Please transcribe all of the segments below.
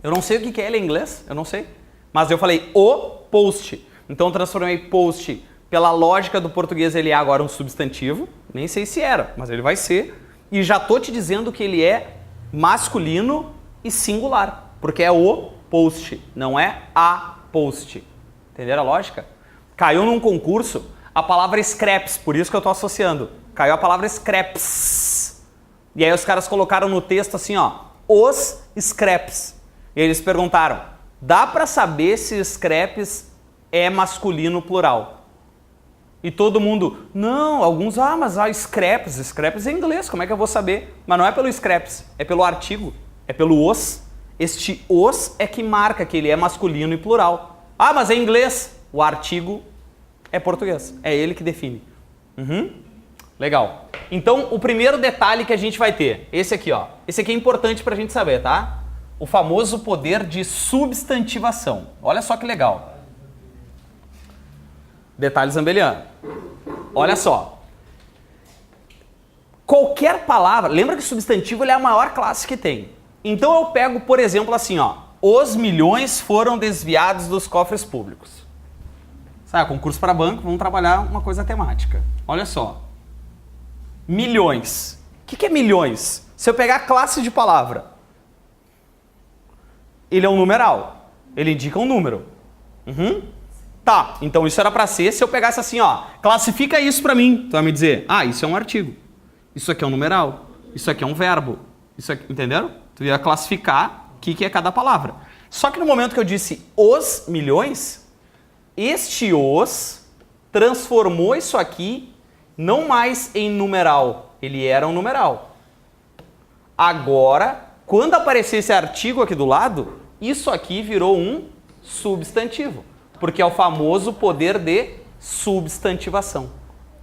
Eu não sei o que é ele em inglês, eu não sei. Mas eu falei o post. Então eu transformei post, pela lógica do português, ele é agora um substantivo. Nem sei se era, mas ele vai ser. E já tô te dizendo que ele é masculino e singular. Porque é o post, não é a post. Entenderam a lógica? Caiu num concurso a palavra scraps, por isso que eu tô associando. Caiu a palavra scraps. E aí os caras colocaram no texto assim, ó, os scraps. E eles perguntaram, dá pra saber se scraps é masculino plural? E todo mundo, não, alguns, mas scraps é em inglês, como é que eu vou saber? Mas não é pelo scraps, é pelo artigo, é pelo os. Este os é que marca que ele é masculino e plural. Ah, mas é em inglês. O artigo é português, é ele que define. Legal. Então, o primeiro detalhe que a gente vai ter, esse aqui, ó. Esse aqui é importante pra gente saber, tá? O famoso poder de substantivação. Olha só que legal. Detalhe zambeliano. Olha só. Qualquer palavra, lembra que o substantivo ele é a maior classe que tem. Então eu pego, por exemplo, assim, ó. Os milhões foram desviados dos cofres públicos. Sabe, concurso para banco, vamos trabalhar uma coisa temática. Olha só. Milhões. O que é milhões? Se eu pegar a classe de palavra, ele é um numeral. Ele indica um número. Tá, então isso era para ser se eu pegasse assim, ó. Classifica isso para mim. Tu vai me dizer, isso é um artigo. Isso aqui é um numeral. Isso aqui é um verbo. Isso aqui, entenderam? Tu ia classificar o que é cada palavra. Só que no momento que eu disse os milhões, este os transformou isso aqui não mais em numeral. Ele era um numeral. Agora, quando aparecer esse artigo aqui do lado, isso aqui virou um substantivo. Porque é o famoso poder de substantivação.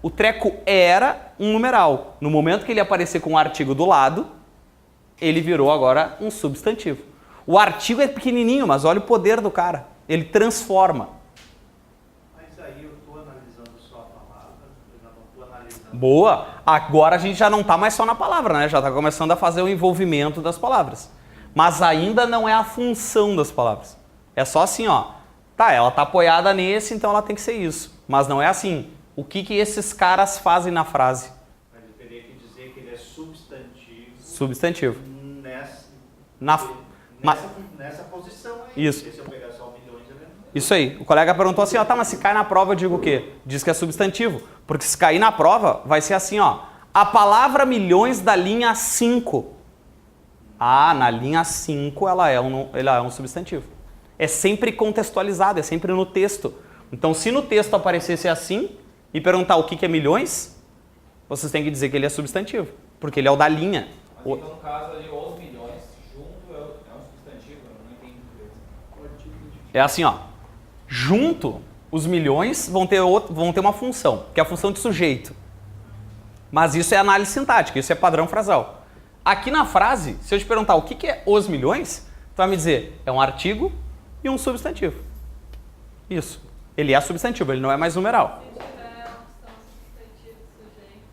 O treco era um numeral. No momento que ele aparecer com o artigo do lado, ele virou agora um substantivo. O artigo é pequenininho, mas olha o poder do cara. Ele transforma. Mas aí eu estou analisando só a palavra, eu já não estou analisando... Boa! Agora a gente já não está mais só na palavra, né? Já está começando a fazer o envolvimento das palavras. Mas ainda não é a função das palavras. É só assim, ó. Tá, ela está apoiada nesse, então ela tem que ser isso. Mas não é assim. O que esses caras fazem na frase? Mas eu teria que dizer que ele é substantivo. Substantivo. Nessa posição aí. Isso. Se eu pegar só milhões, eu lembro. Isso aí. O colega perguntou assim, ó, tá, mas se cai na prova eu digo o quê? Diz que é substantivo. Porque se cair na prova, vai ser assim, ó. A palavra milhões da linha 5. Na linha 5 ela é um substantivo. É sempre contextualizado, é sempre no texto. Então, se no texto aparecesse assim e perguntar o que é milhões, vocês têm que dizer que ele é substantivo, porque ele é o da linha. Mas então, no caso ali, os milhões, junto é um substantivo, eu não entendi. É assim, ó. Junto, os milhões vão ter uma função, que é a função de sujeito. Mas isso é análise sintática, isso é padrão frasal. Aqui na frase, se eu te perguntar o que é os milhões, tu vai me dizer, é um artigo e um substantivo. Isso. Ele é substantivo, ele não é mais numeral. Se tiver a opção substantivo sujeito,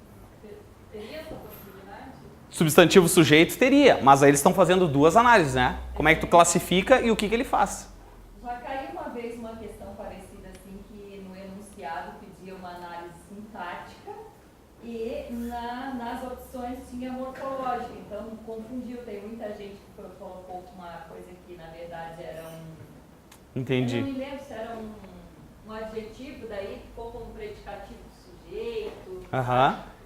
teria essa possibilidade? Substantivo sujeito teria, mas aí eles estão fazendo duas análises, né? Como é que tu classifica e o que ele faz. Já caiu uma vez uma questão parecida assim, que no enunciado pedia uma análise sintática e nas opções tinha morfológica, então confundiu. Tem muita gente que colocou uma coisa que na verdade era Entendi. Eu não me lembro se era um adjetivo, daí ficou como predicativo do sujeito.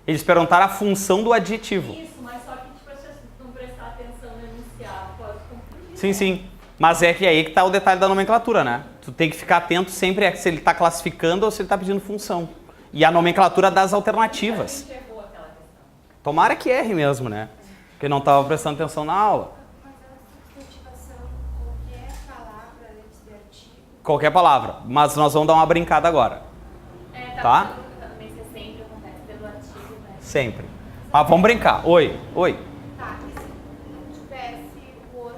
Eles perguntaram a função do adjetivo. Isso, mas só que tipo, se não prestar atenção no enunciado, pode confundir. Sim, sim. Mas é que aí que está o detalhe da nomenclatura, né? Tu tem que ficar atento sempre se ele está classificando ou se ele está pedindo função. E a nomenclatura das alternativas. A gente errou aquela questão. Tomara que erre mesmo, né? Porque não estava prestando atenção na aula. Qualquer palavra, mas nós vamos dar uma brincada agora. Tá? Também se sempre acontece pelo artigo, né? Sempre. Mas vamos brincar. Oi. Tá, e se não tivesse o os?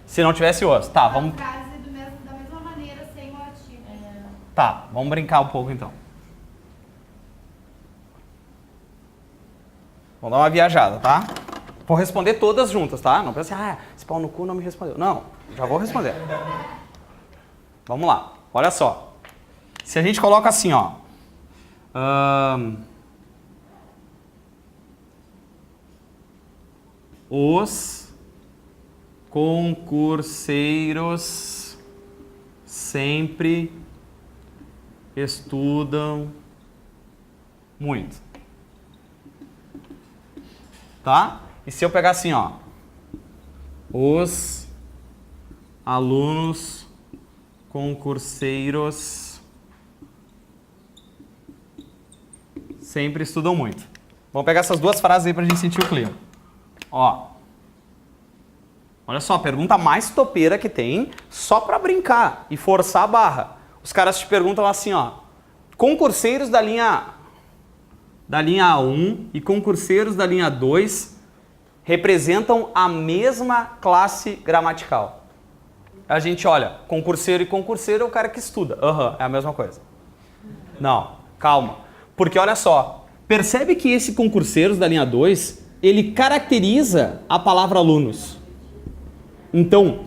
Se não tivesse os. Tá, vamos. A frase da mesma maneira, sem o artigo. Tá, vamos brincar um pouco então. Vamos dar uma viajada, tá? Vou responder todas juntas, tá? Não pensa assim, esse pau no cu não me respondeu. Não, já vou responder. Vamos lá, olha só. Se a gente coloca assim, ó. Os concurseiros sempre estudam muito. Tá? E se eu pegar assim, ó. Os alunos concurseiros sempre estudam muito. Vamos pegar essas duas frases aí pra gente sentir o clima. Ó. Olha só, a pergunta mais topeira que tem, só pra brincar e forçar a barra. Os caras te perguntam assim, ó. Concurseiros da linha A1 e concurseiros da linha 2 representam a mesma classe gramatical. A gente olha, concurseiro e concurseiro é o cara que estuda. É a mesma coisa. Não, calma. Porque olha só, percebe que esse concurseiros da linha 2, ele caracteriza a palavra alunos. Então,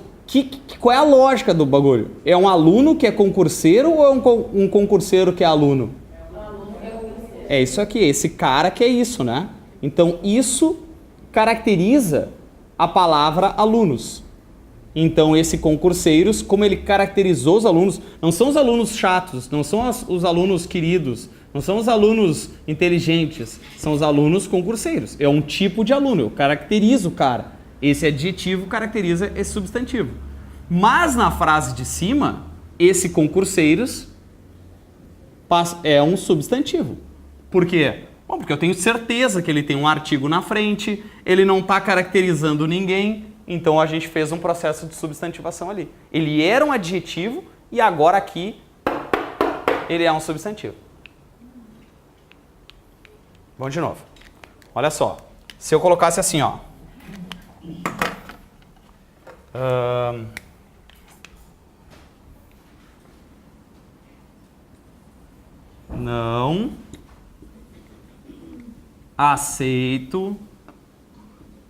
qual é a lógica do bagulho? É um aluno que é concurseiro ou é um concurseiro que é aluno? É isso aqui, esse cara que é isso, né? Então, isso caracteriza a palavra alunos. Então, esse concurseiros, como ele caracterizou os alunos, não são os alunos chatos, não são os alunos queridos, não são os alunos inteligentes, são os alunos concurseiros. É um tipo de aluno, eu caracterizo o cara. Esse adjetivo caracteriza esse substantivo. Mas na frase de cima, esse concurseiros é um substantivo. Por quê? Bom, porque eu tenho certeza que ele tem um artigo na frente, ele não está caracterizando ninguém, então a gente fez um processo de substantivação ali. Ele era um adjetivo e agora aqui ele é um substantivo. Vamos de novo. Olha só. Se eu colocasse assim, ó. Não aceito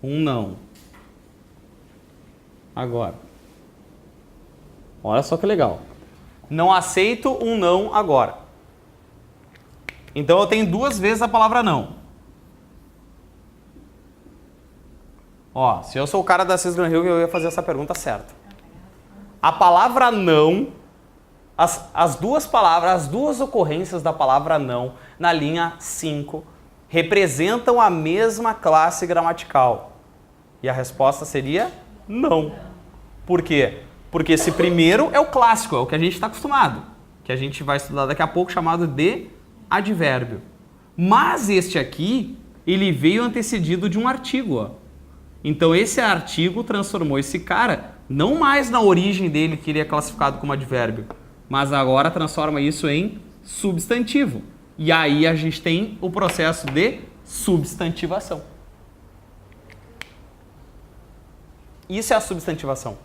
um não. Agora. Olha só que legal. Não aceito um não agora. Então eu tenho duas vezes a palavra não. Ó, se eu sou o cara da Cisgran Hill, eu ia fazer essa pergunta certa. A palavra não, as duas palavras, as duas ocorrências da palavra não na linha 5 representam a mesma classe gramatical. E a resposta seria não. Por quê? Porque esse primeiro é o clássico, é o que a gente está acostumado, que a gente vai estudar daqui a pouco, chamado de advérbio. Mas este aqui, ele veio antecedido de um artigo, ó. Então esse artigo transformou esse cara, não mais na origem dele, que ele é classificado como advérbio, mas agora transforma isso em substantivo. E aí a gente tem o processo de substantivação. Isso é a substantivação.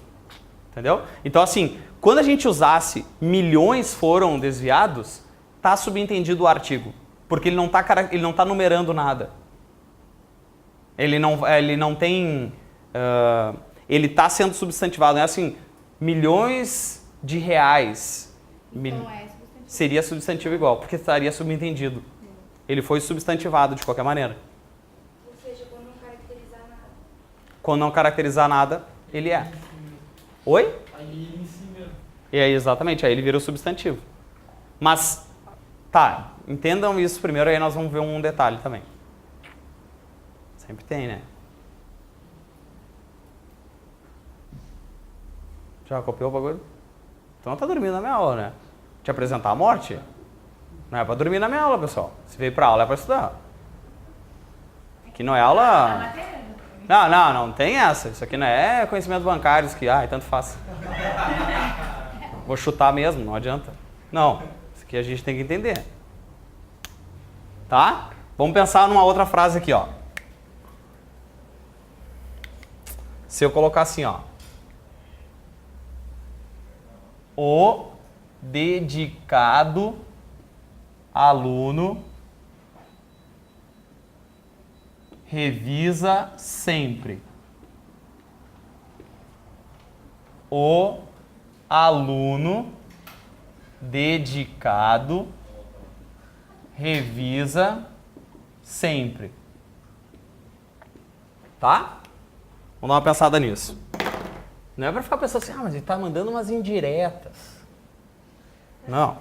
Entendeu? Então assim, quando a gente usasse milhões foram desviados, está subentendido o artigo. Porque ele não tá numerando nada. Ele não tem... ele está sendo substantivado. Não é assim, milhões de reais. Então é substantivo. Seria substantivo igual, porque estaria subentendido. Ele foi substantivado de qualquer maneira. Ou seja, quando não caracterizar nada. Quando não caracterizar nada, ele é. Oi? Aí em si mesmo. E aí, exatamente, aí ele vira o substantivo. Mas, tá, entendam isso primeiro, aí nós vamos ver um detalhe também. Sempre tem, né? Já copiou o bagulho? Então não tá dormindo na minha aula, né? Te apresentar a morte? Não é pra dormir na minha aula, pessoal. Se veio pra aula é pra estudar. Aqui não é aula... Não tem essa. Isso aqui não é conhecimento bancário, isso aqui, tanto faz. Vou chutar mesmo, não adianta. Não, isso aqui a gente tem que entender. Tá? Vamos pensar numa outra frase aqui, ó. Se eu colocar assim, ó. O dedicado aluno revisa sempre. O aluno dedicado revisa sempre. Tá? Vamos dar uma pensada nisso. Não é pra ficar pensando assim, mas ele tá mandando umas indiretas. Não.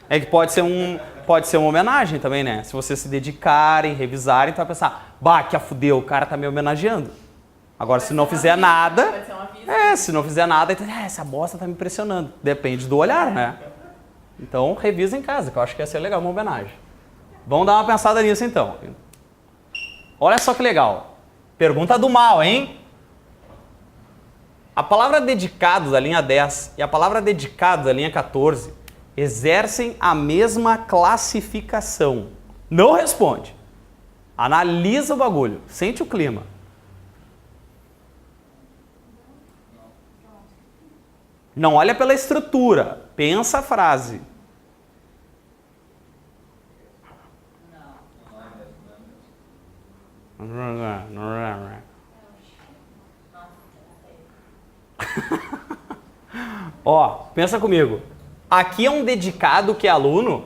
É que pode ser uma homenagem também, né? Se vocês se dedicarem, revisarem, tu vai pensar, bah, que a fudeu, o cara tá me homenageando. Agora, se não fizer nada... se não fizer nada, então, essa bosta tá me impressionando. Depende do olhar, né? Então, revisa em casa, que eu acho que ia ser legal uma homenagem. Vamos dar uma pensada nisso, então. Olha só que legal. Pergunta do mal, hein? A palavra dedicado da linha 10 e a palavra dedicado da linha 14 exercem a mesma classificação. Não responde. Analisa o bagulho. Sente o clima. Não olha pela estrutura. Pensa a frase. Ó, pensa comigo. Aqui é um dedicado que é aluno?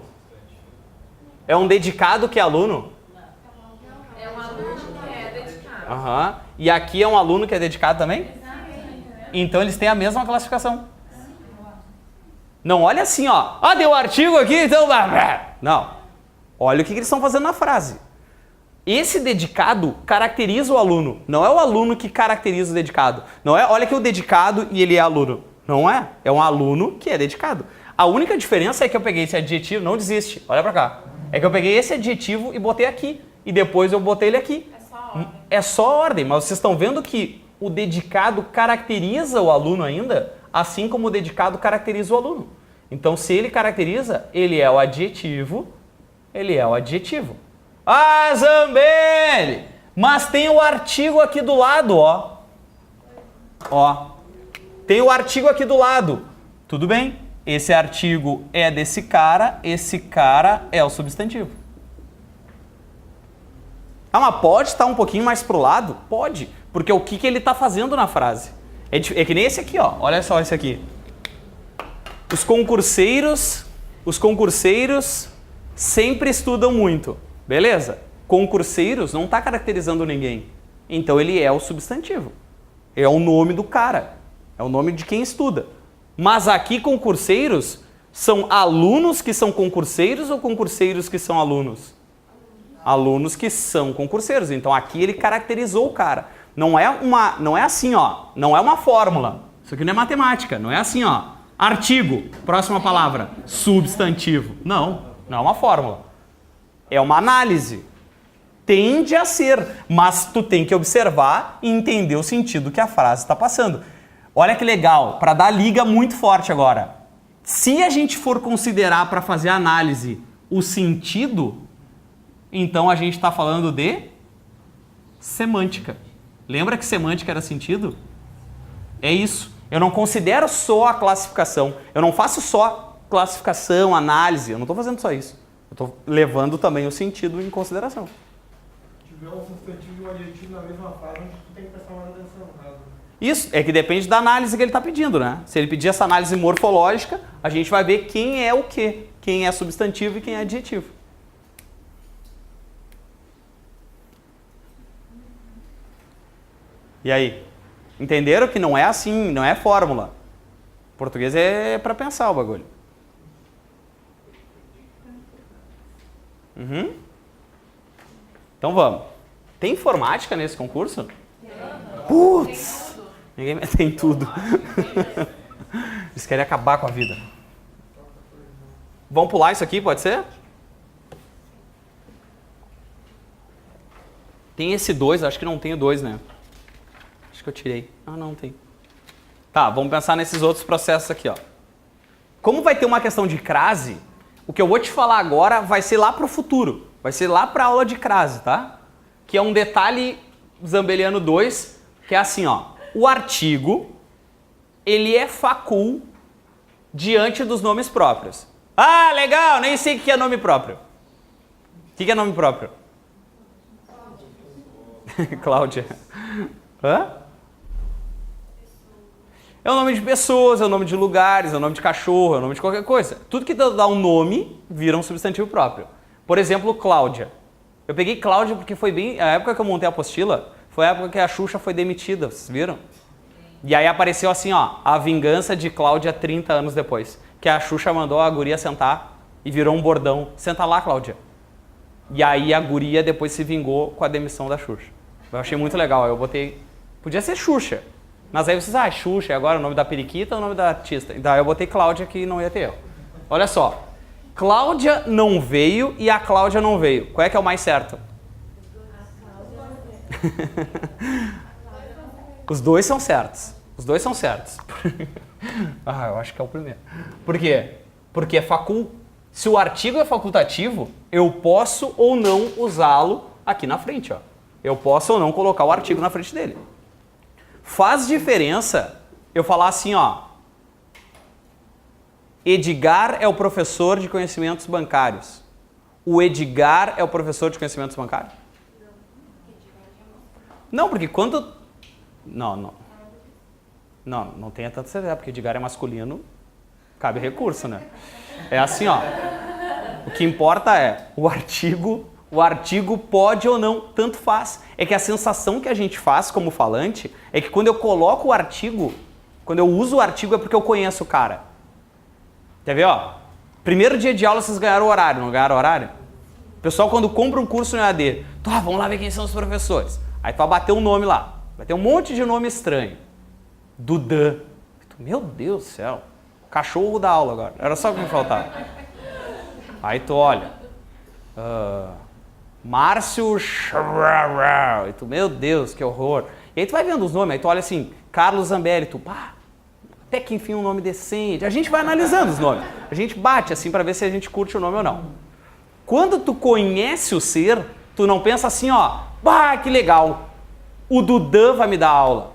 É um dedicado que é aluno? É um aluno que é dedicado. Aham. E aqui é um aluno que é dedicado também? Então eles têm a mesma classificação. Não olha assim, ó. Ah, deu artigo aqui, então... Não. Olha o que eles estão fazendo na frase. Esse dedicado caracteriza o aluno. Não é o aluno que caracteriza o dedicado. Não é, olha que o dedicado e ele é aluno. Não é. É um aluno que é dedicado. A única diferença é que eu peguei esse adjetivo, não desiste, olha pra cá. É que eu peguei esse adjetivo e botei aqui. E depois eu botei ele aqui. É só ordem. É só ordem, mas vocês estão vendo que o dedicado caracteriza o aluno ainda, assim como o dedicado caracteriza o aluno. Então, se ele caracteriza, ele é o adjetivo, ele é o adjetivo. Ah, Zambelli! Mas tem o artigo aqui do lado, ó. Ó. Tem o artigo aqui do lado. Tudo bem? Esse artigo é desse cara, esse cara é o substantivo. Ah, mas pode estar um pouquinho mais pro lado? Pode. Porque o que ele está fazendo na frase? É que nem esse aqui, ó. Olha só esse aqui. Os concurseiros sempre estudam muito. Beleza? Concurseiros não está caracterizando ninguém. Então ele é o substantivo. É o nome do cara. É o nome de quem estuda. Mas aqui concurseiros são alunos que são concurseiros ou concurseiros que são alunos? Alunos que são concurseiros. Então aqui ele caracterizou o cara. Não é assim, ó. Não é uma fórmula. Isso aqui não é matemática. Não é assim, ó. Artigo, próxima palavra, substantivo. Não é uma fórmula. É uma análise. Tende a ser, mas tu tem que observar e entender o sentido que a frase está passando. Olha que legal, para dar liga muito forte agora. Se a gente for considerar para fazer a análise o sentido, então a gente está falando de semântica. Lembra que semântica era sentido? É isso. Eu não considero só a classificação. Eu não faço só classificação, análise. Eu não estou fazendo só isso. Eu estou levando também o sentido em consideração. Se tiver um substantivo e um adjetivo na mesma frase, a gente tem que prestar mais atenção. Caso. Isso, é que depende da análise que ele está pedindo, né? Se ele pedir essa análise morfológica, a gente vai ver quem é o quê. Quem é substantivo e quem é adjetivo. E aí? Entenderam que não é assim, não é fórmula. Português é para pensar o bagulho. Uhum. Então vamos. Tem informática nesse concurso? Putz! Ninguém tem tudo. Eles querem acabar com a vida. Vamos pular isso aqui, pode ser? Tem esse 2, acho que não tem o 2, né? Acho que eu tirei. Ah, não tem. Tá, vamos pensar nesses outros processos aqui, ó. Como vai ter uma questão de crase, o que eu vou te falar agora vai ser lá pro futuro. Vai ser lá pra aula de crase, tá? Que é um detalhe zambelliano 2, que é assim, ó. O artigo, ele é facul diante dos nomes próprios. Ah, legal, nem sei o que é nome próprio. O que é nome próprio? Cláudia. Hã? É o nome de pessoas, é o nome de lugares, é o nome de cachorro, é o nome de qualquer coisa. Tudo que dá um nome vira um substantivo próprio. Por exemplo, Cláudia. Eu peguei Cláudia porque foi bem... A época que eu montei a apostila foi a época que a Xuxa foi demitida, vocês viram? E aí apareceu assim, ó, a vingança de Cláudia 30 anos depois. Que a Xuxa mandou a guria sentar e virou um bordão. Senta lá, Cláudia. E aí a guria depois se vingou com a demissão da Xuxa. Eu achei muito legal, eu botei... Podia ser Xuxa. Mas aí vocês, Xuxa, agora o nome da periquita ou o nome da artista? Então eu botei Cláudia que não ia ter erro. Olha só. Cláudia não veio e a Cláudia não veio. Qual é que é o mais certo? Os dois são certos. Os dois são certos. Eu acho que é o primeiro. Por quê? Porque é se o artigo é facultativo, eu posso ou não usá-lo aqui na frente, ó. Eu posso ou não colocar o artigo na frente dele. Faz diferença eu falar assim, ó. Edgar é o professor de conhecimentos bancários. O Edgar é o professor de conhecimentos bancários? Não, porque quando... Não tenha tanta certeza, porque Edgar é masculino, cabe recurso, né? É assim, ó. O que importa é o artigo pode ou não, tanto faz. É que a sensação que a gente faz como falante é que quando eu coloco o artigo, quando eu uso o artigo é porque eu conheço o cara. Quer ver, ó? Primeiro dia de aula vocês ganharam horário, não ganharam horário? O pessoal quando compra um curso no EAD, vamos lá ver quem são os professores. Aí tu vai bater um nome lá. Vai ter um monte de nome estranho. Dudan. Meu Deus do céu. Cachorro da aula agora. Era só o que me faltava. Aí tu olha. Márcio. E tu, meu Deus, que horror. E aí tu vai vendo os nomes. Aí tu olha assim. Carlos Zambelli. Tu, até que enfim um nome decente. A gente vai analisando os nomes. A gente bate assim para ver se a gente curte o nome ou não. Quando tu conhece o ser, tu não pensa assim, ó. Que legal. O Dudan vai me dar aula.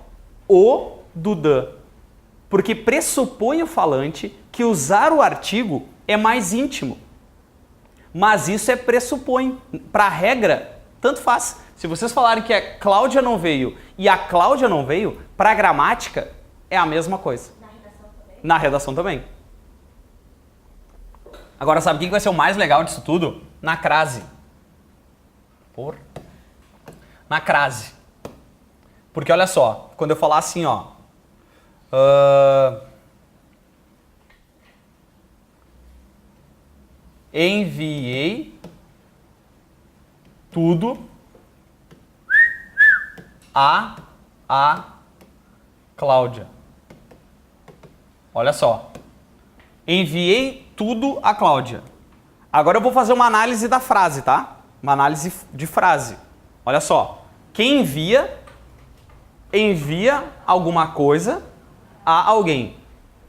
O Dudan. Porque pressupõe o falante que usar o artigo é mais íntimo. Mas isso é pressupõe. Para a regra, tanto faz. Se vocês falarem que a Cláudia não veio e a Cláudia não veio, para a gramática é a mesma coisa. Na redação também. Agora, sabe o que vai ser o mais legal disso tudo? Na crase. Na crase. Porque olha só, quando eu falar assim, ó. Enviei tudo a Cláudia. Olha só. Enviei tudo a Cláudia. Agora eu vou fazer uma análise da frase, tá? Uma análise de frase. Olha só. Quem envia alguma coisa a alguém.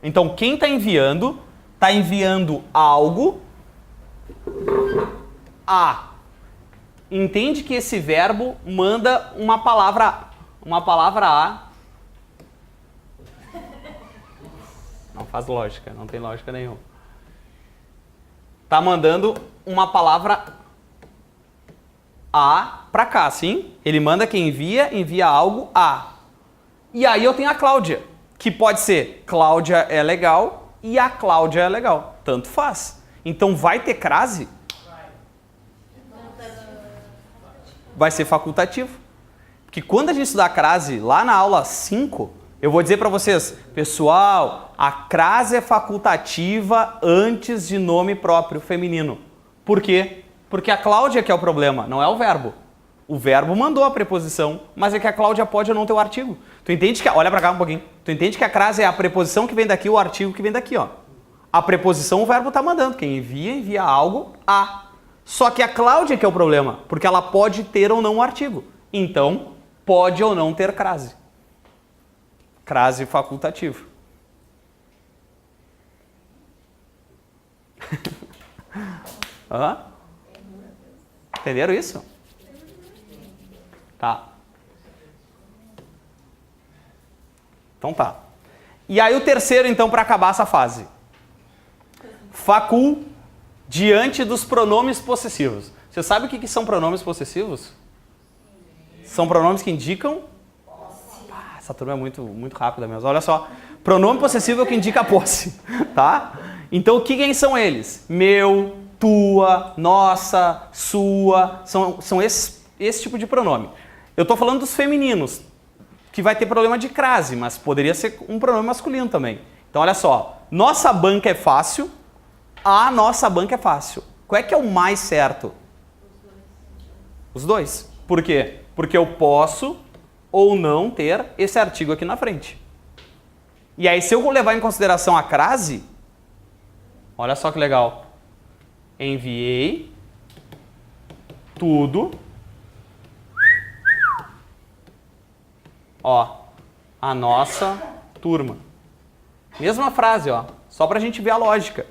Então, quem está enviando algo a. Entende que esse verbo manda uma palavra a. Não faz lógica, não tem lógica nenhuma. Tá mandando uma palavra a para cá, sim? Ele manda quem envia algo a. E aí eu tenho a Cláudia, que pode ser Cláudia é legal e a Cláudia é legal. Tanto faz. Então vai ter crase? Vai ser facultativo. Porque quando a gente estudar crase lá na aula 5, eu vou dizer para vocês, pessoal, a crase é facultativa antes de nome próprio feminino. Por quê? Porque a Cláudia que é o problema, não é o verbo. O verbo mandou a preposição, mas é que a Cláudia pode ou não ter o artigo. Tu entende que... Olha para cá um pouquinho. Tu entende que a crase é a preposição que vem daqui, o artigo que vem daqui, ó. A preposição o verbo tá mandando. Quem envia algo a. Só que a Cláudia que é o problema, porque ela pode ter ou não o artigo. Então, pode ou não ter crase. Crase facultativo. Entenderam isso? Tá. Então tá. E aí o terceiro, então, para acabar essa fase. Facul diante dos pronomes possessivos. Você sabe o que são pronomes possessivos? São pronomes que indicam... Essa turma é muito rápida mesmo. Olha só. Pronome possessivo é o que indica a posse, tá? Então, quem são eles? Meu, tua, nossa, sua. São esse tipo de pronome. Eu tô falando dos femininos, que vai ter problema de crase, mas poderia ser um pronome masculino também. Então, olha só. Nossa banca é fácil. A nossa banca é fácil. Qual é que é o mais certo? Os dois. Por quê? Porque eu posso ou não ter esse artigo aqui na frente. E aí, se eu levar em consideração a crase, olha só que legal. Enviei tudo. Ó, a nossa turma. Mesma frase, ó. Só pra gente ver a lógica.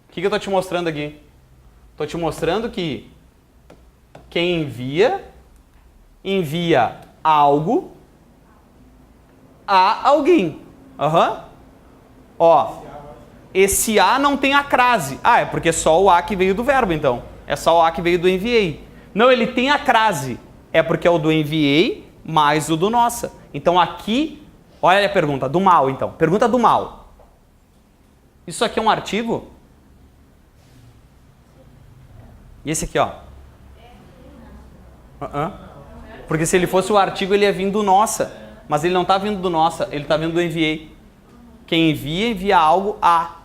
O que eu tô te mostrando aqui? Tô te mostrando que quem envia algo a alguém. Ó, esse a não tem a crase. Ah, é porque é só o a que veio do verbo, então. É só o a que veio do enviei. Não, ele tem a crase. É porque é o do enviei mais o do nossa. Então aqui, olha a pergunta, do mal então. Pergunta do mal. Isso aqui é um artigo? E esse aqui, ó? Porque se ele fosse o artigo, ele ia vir do nossa. Mas ele não está vindo do nossa, ele está vindo do enviei. Quem envia algo a.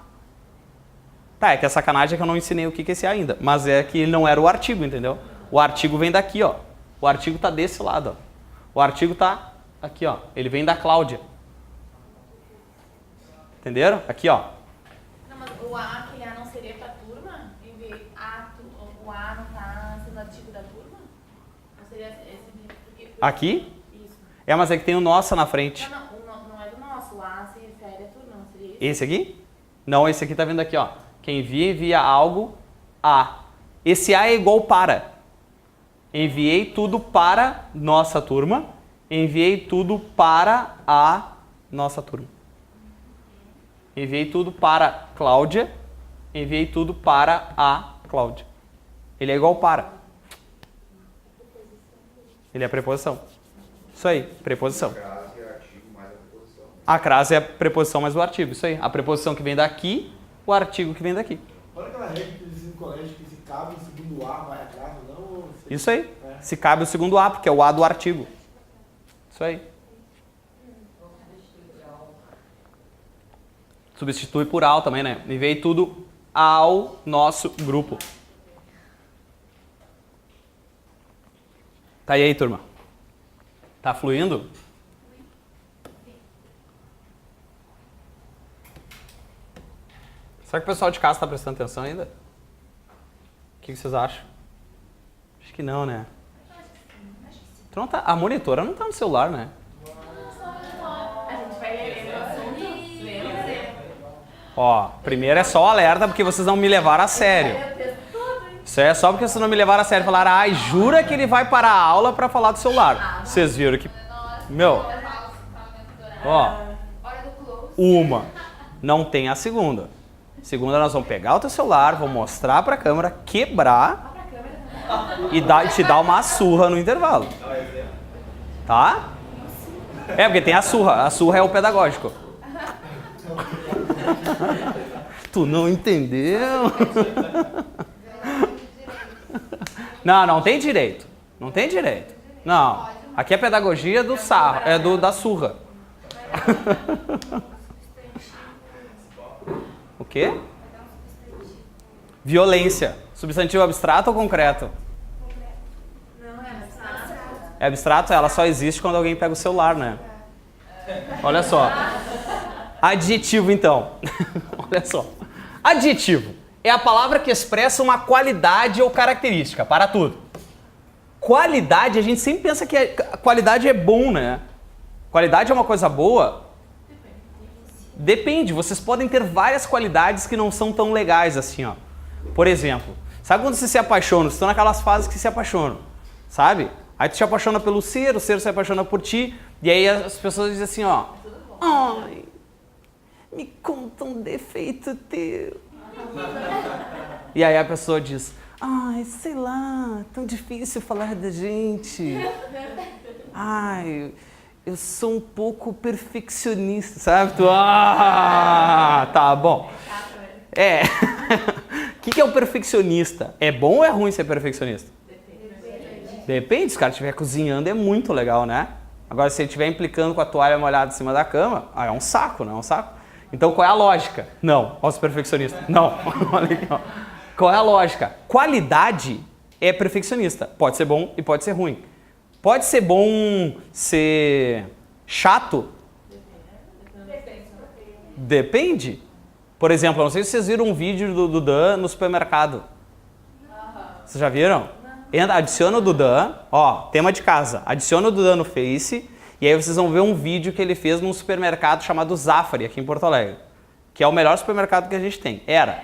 Tá, é que a sacanagem é que eu não ensinei o que é esse a ainda. Mas é que ele não era o artigo, entendeu? O artigo vem daqui, ó. O artigo está desse lado, ó. O artigo está aqui, ó. Ele vem da Cláudia. Entenderam? Aqui, ó. Não, mas o A, aquele A não seria pra turma? O A não tá sendo artigo da turma? Não seria esse... Aqui? Isso. É, mas é que tem o nossa na frente. Não é do nosso. O A se refere à turma, não seria isso? Esse aqui? Não, esse aqui tá vindo aqui, ó. Quem envia algo a. Esse a é igual para. Enviei tudo para nossa turma. Enviei tudo para a nossa turma. Enviei tudo para Cláudia. Enviei tudo para a Cláudia. Ele é igual para. Ele é preposição. Isso aí, preposição. A crase é artigo mais a preposição. A crase é a preposição mais o artigo. Isso aí. A preposição que vem daqui, o artigo que vem daqui. Olha aquela regra que eles no colégio que se cabe o segundo A vai atrás, não? Isso aí. Se cabe o segundo A, porque é o A do artigo. Isso aí. Substitui por ao também, né? Enviei tudo ao nosso grupo. Tá aí, turma? Tá fluindo? Será que o pessoal de casa está prestando atenção ainda? O que vocês acham? Acho que não, né? Tu não tá, a monitora não tá no celular, né? A gente vai ler o assunto. Lembra? Ó, primeiro é só o alerta porque vocês não me levaram a sério. Isso é só porque vocês não me levaram a sério. Falaram, ai, jura que ele vai para a aula para falar do celular. Vocês viram que... Meu, ó, uma, não tem a segunda. Segunda, nós vamos pegar o teu celular, vamos mostrar pra câmera, quebrar e te dar uma surra no intervalo. Tá? É, porque tem a surra. A surra é o pedagógico. Tu não entendeu? Não tem direito. Não tem direito. Não. Aqui é pedagogia do sarro, da surra. O quê? Violência. Substantivo abstrato ou concreto? Não, é abstrato. É abstrato? Ela só existe quando alguém pega o celular, né? Olha só. Adjetivo, então. Olha só. Adjetivo é a palavra que expressa uma qualidade ou característica, para tudo. Qualidade, a gente sempre pensa que qualidade é bom, né? Qualidade é uma coisa boa? Depende. Vocês podem ter várias qualidades que não são tão legais assim, ó. Por exemplo, sabe quando você se apaixona? Você está naquelas fases que se apaixonam, sabe? Aí tu te apaixona pelo ser, o ser se apaixona por ti, e aí as pessoas dizem assim, ó, ai, me conta um defeito teu. E aí a pessoa diz, ai, sei lá, tão difícil falar da gente. Ai, eu sou um pouco perfeccionista, sabe? Tá bom. É. O que é um perfeccionista? É bom ou é ruim ser perfeccionista? Depende, se o cara estiver cozinhando é muito legal, né? Agora, se ele estiver implicando com a toalha molhada em cima da cama, é um saco, não é um saco? Então, qual é a lógica? Não, ó, os perfeccionistas. Não, olha aqui, ó. Qual é a lógica? Qualidade é perfeccionista. Pode ser bom e pode ser ruim. Pode ser bom ser chato? Depende. Por exemplo, eu não sei se vocês viram um vídeo do Dan no supermercado. Vocês já viram? Adiciona o Dudan, ó, tema de casa, adiciona o Dudan no Face e aí vocês vão ver um vídeo que ele fez num supermercado chamado Zafari, aqui em Porto Alegre, que é o melhor supermercado que a gente tem. Era.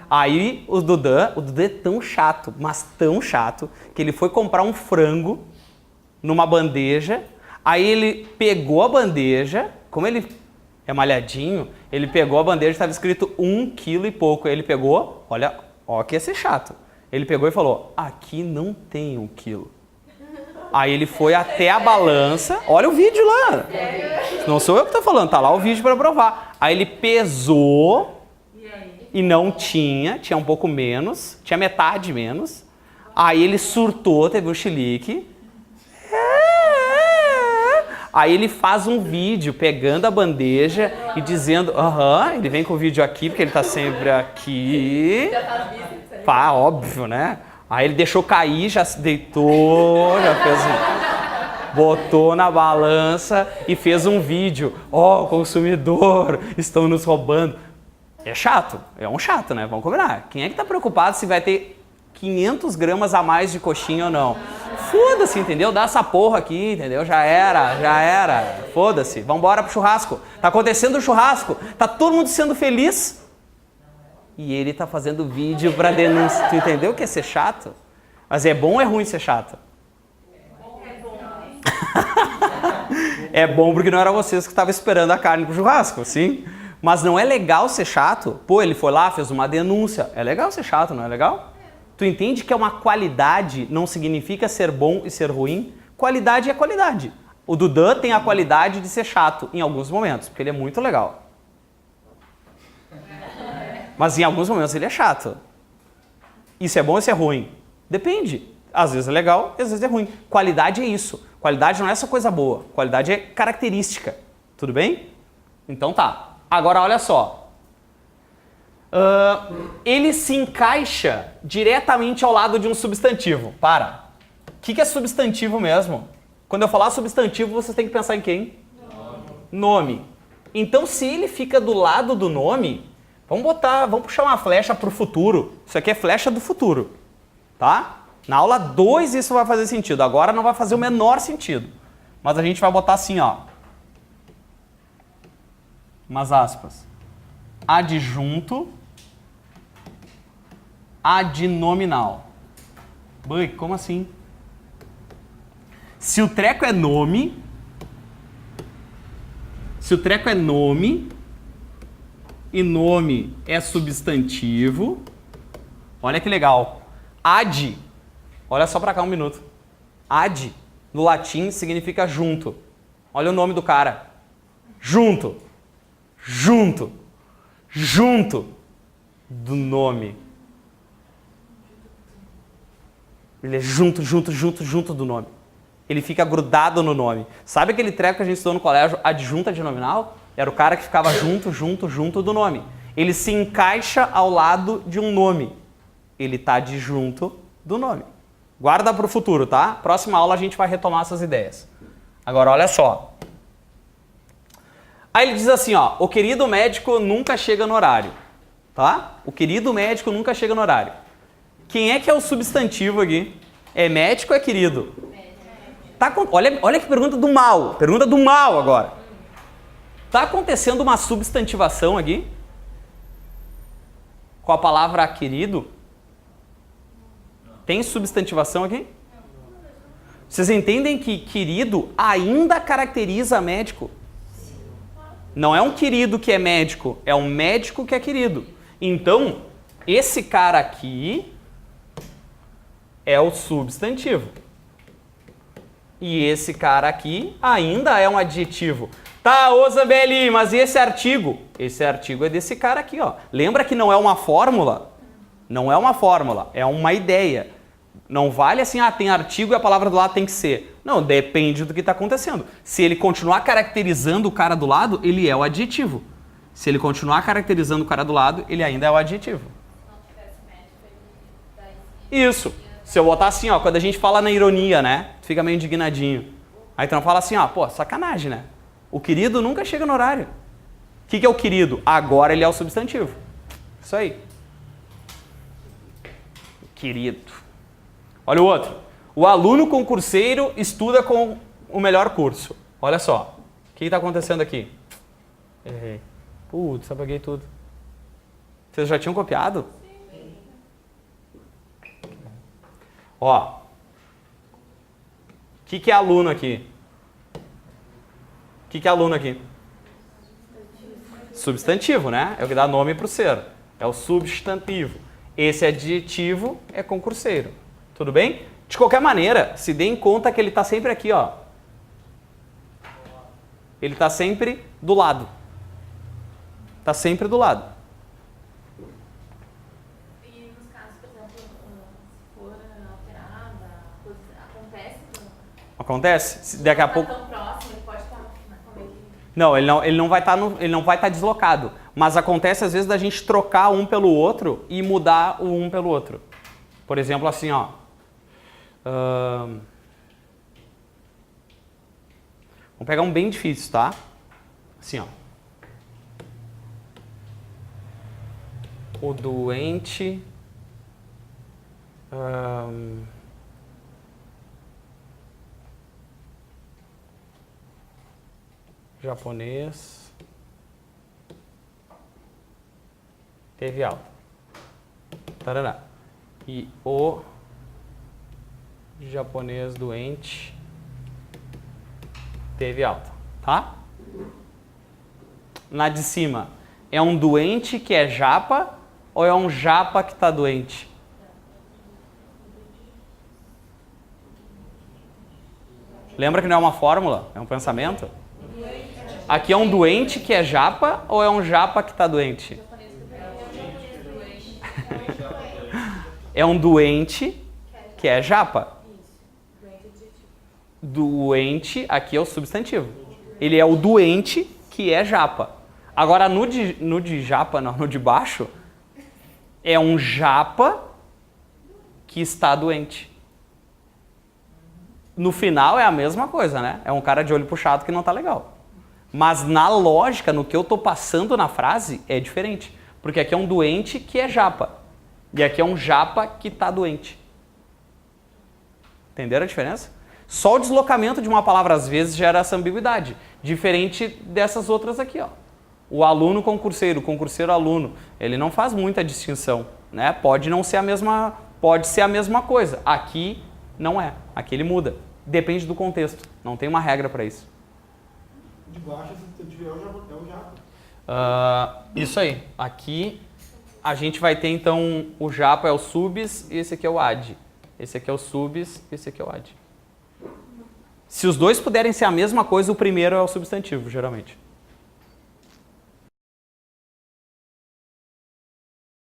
Aí o Dudan é tão chato, mas tão chato, que ele foi comprar um frango numa bandeja, aí ele pegou a bandeja, como ele é malhadinho, ele pegou a bandeja e estava escrito 1 quilo e pouco, aí ele pegou, olha, ó que ia ser chato. Ele pegou e falou, aqui não tem 1 quilo. Aí ele foi até a balança, olha o vídeo lá. Não sou eu que estou falando, tá lá o vídeo para provar. Aí ele pesou e não tinha um pouco menos, tinha metade menos. Aí ele surtou, teve um chilique. Aí ele faz um vídeo pegando a bandeja e dizendo, ele vem com o vídeo aqui, porque ele tá sempre aqui. Pá, óbvio, né? Aí ele deixou cair, já se deitou, já fez botou na balança e fez um vídeo. Consumidor, estão nos roubando. É chato, é um chato, né? Vamos combinar. Quem é que tá preocupado se vai ter 500 gramas a mais de coxinha ou não? Foda-se, entendeu? Dá essa porra aqui, entendeu? Já era. Foda-se, vambora pro churrasco. Tá acontecendo o churrasco, tá todo mundo sendo feliz. E ele tá fazendo vídeo pra denúncia. Tu entendeu que é ser chato? Mas é bom ou é ruim ser chato? É bom porque não era vocês que estavam esperando a carne pro churrasco, sim? Mas não é legal ser chato? Pô, ele foi lá, fez uma denúncia. É legal ser chato, não é legal? Tu entende que é uma qualidade, não significa ser bom e ser ruim? Qualidade é qualidade. O Dudan tem a qualidade de ser chato em alguns momentos, porque ele é muito legal. Mas em alguns momentos ele é chato. Isso é bom ou isso é ruim? Depende. Às vezes é legal, às vezes é ruim. Qualidade é isso. Qualidade não é só coisa boa. Qualidade é característica. Tudo bem? Então tá. Agora olha só. Ele se encaixa diretamente ao lado de um substantivo. Para. O que é substantivo mesmo? Quando eu falar substantivo, vocês têm que pensar em quem? Nome. Então se ele fica do lado do nome... Vamos puxar uma flecha para o futuro. Isso aqui é flecha do futuro, tá? Na aula 2 isso vai fazer sentido. Agora não vai fazer o menor sentido. Mas a gente vai botar assim, ó. Umas aspas. Adjunto. Adnominal. Bui, como assim? Se o treco é nome... E nome é substantivo. Olha que legal. Ad. Olha só pra cá um minuto. Ad, no latim, significa junto. Olha o nome do cara. Junto. Do nome. Ele é junto do nome. Ele fica grudado no nome. Sabe aquele treco que a gente estudou no colégio, adjunta adnominal? Era o cara que ficava junto do nome. Ele se encaixa ao lado de um nome. Ele tá adjunto do nome. Guarda para o futuro, tá? Próxima aula a gente vai retomar essas ideias. Agora, olha só. Aí ele diz assim, ó. O querido médico nunca chega no horário. Tá? O querido médico nunca chega no horário. Quem é que é o substantivo aqui? É médico ou é querido? Tá, olha que pergunta do mal. Pergunta do mal agora. Tá acontecendo uma substantivação aqui? Com a palavra querido? Tem substantivação aqui? Vocês entendem que querido ainda caracteriza médico? Não é um querido que é médico, é um médico que é querido. Então, esse cara aqui é o substantivo. E esse cara aqui ainda é um adjetivo. Tá, ô Zambelli, mas e esse artigo? Esse artigo é desse cara aqui, ó. Lembra que não é uma fórmula? Não é uma fórmula, é uma ideia. Não vale assim, tem artigo e a palavra do lado tem que ser. Não, depende do que está acontecendo. Se ele continuar caracterizando o cara do lado, ele é o adjetivo. Se ele continuar caracterizando o cara do lado, ele ainda é o adjetivo. Se não tivesse médico, ele daí Isso. Se eu botar assim, ó, quando a gente fala na ironia, né? Tu fica meio indignadinho. Aí tu não fala assim, ó, pô, sacanagem, né? O querido nunca chega no horário. O que é o querido? Agora ele é o substantivo. Isso aí. Querido. Olha o outro. O aluno concurseiro estuda com o melhor curso. Olha só. O que está acontecendo aqui? Errei. Putz, apaguei tudo. Vocês já tinham copiado? Sim. Ó. O que é aluno aqui? O que é aluno aqui? Substantivo, né? É o que dá nome para o ser. É o substantivo. Esse adjetivo é concurseiro. Tudo bem? De qualquer maneira, se dê em conta que ele está sempre aqui, ó. Ele está sempre do lado. Está sempre do lado. E nos casos, por exemplo, se for alterada, acontece? Acontece? Daqui a pouco. Não está tão próximo, ele pode estar como é que... Não, ele não vai estar deslocado. Mas acontece às vezes da gente trocar um pelo outro e mudar o um pelo outro. Por exemplo, assim, ó. Vamos pegar um bem difícil, tá? Assim, ó. O doente... japonês teve alta. Tarará. E o japonês doente teve alta, tá? Na de cima, é um doente que é japa ou é um japa que está doente? Lembra que não é uma fórmula, é um pensamento? Aqui é um doente que é japa ou é um japa que está doente? É um doente que é japa. Doente, aqui é o substantivo. Ele é o doente que é japa. Agora, no de japa, não, no de baixo, é um japa que está doente. No final é a mesma coisa, né? É um cara de olho puxado que não tá legal. Mas na lógica, no que eu tô passando na frase, é diferente. Porque aqui é um doente que é japa. E aqui é um japa que tá doente. Entenderam a diferença? Só o deslocamento de uma palavra às vezes gera essa ambiguidade. Diferente dessas outras aqui, ó. O aluno concurseiro, o concurseiro aluno, ele não faz muita distinção, né? Pode não ser a mesma, pode ser a mesma coisa. Aqui não é. Aqui ele muda. Depende do contexto. Não tem uma regra para isso. De baixo, se você tiver o japa. Isso aí. Aqui a gente vai ter então o japa é o subs e esse aqui é o ad. Esse aqui é o subs e esse aqui é o ad. Se os dois puderem ser a mesma coisa, o primeiro é o substantivo, geralmente.